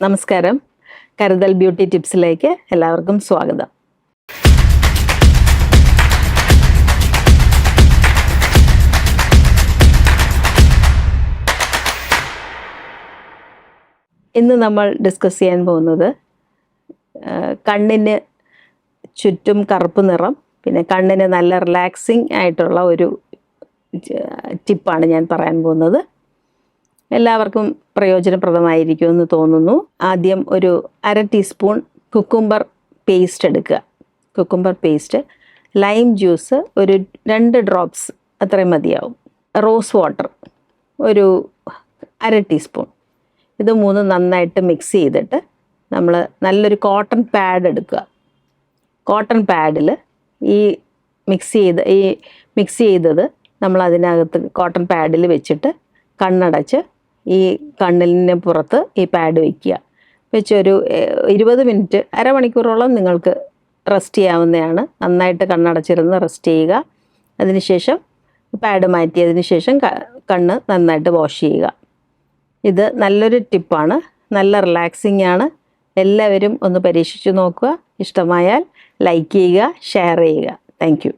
നമസ്കാരം. കരുതൽ ബ്യൂട്ടി ടിപ്സിലേക്ക് എല്ലാവർക്കും സ്വാഗതം. ഇന്ന് നമ്മൾ ഡിസ്കസ് ചെയ്യാൻ പോകുന്നത് കണ്ണിന് ചുറ്റും കറുപ്പ് നിറം, പിന്നെ കണ്ണിന് നല്ല റിലാക്സിങ് ആയിട്ടുള്ള ഒരു ടിപ്പാണ് ഞാൻ പറയാൻ പോകുന്നത്. എല്ലാവർക്കും പ്രയോജനപ്രദമായിരിക്കുമെന്ന് തോന്നുന്നു. ആദ്യം ഒരു 1/2 ടീസ്പൂൺ കുക്കുംബർ പേസ്റ്റ് എടുക്കുക. കുക്കുംബർ പേസ്റ്റ്, ലൈം ജ്യൂസ് ഒരു 2 ഡ്രോപ്സ് അത്രയും മതിയാവും. റോസ് വാട്ടർ ഒരു 1/2 ടീസ്പൂൺ. ഇത് മൂന്നും നന്നായിട്ട് മിക്സ് ചെയ്തിട്ട് നമ്മൾ നല്ലൊരു കോട്ടൺ പാഡ് എടുക്കുക. കോട്ടൺ പാഡിൽ ഈ മിക്സ് ചെയ്തത് നമ്മൾ അതിനകത്ത് കോട്ടൺ പാഡിൽ വെച്ചിട്ട് കണ്ണടച്ച് ഈ കണ്ണിന് പുറത്ത് ഈ പാഡ് വയ്ക്കുക. വെച്ചൊരു 20 മിനിറ്റ്, അരമണിക്കൂറോളം നിങ്ങൾക്ക് റെസ്റ്റ് ചെയ്യാവുന്നതാണ്. നന്നായിട്ട് കണ്ണടച്ചിരുന്ന് റെസ്റ്റ് ചെയ്യുക. അതിനുശേഷം പാഡ് മാറ്റിയതിന് ശേഷം കണ്ണ് നന്നായിട്ട് വാഷ് ചെയ്യുക. ഇത് നല്ലൊരു ടിപ്പാണ്, നല്ല റിലാക്സിങ് ആണ്. എല്ലാവരും ഒന്ന് പരീക്ഷിച്ച് നോക്കുക. ഇഷ്ടമായാൽ ലൈക്ക് ചെയ്യുക, ഷെയർ ചെയ്യുക. Thank you.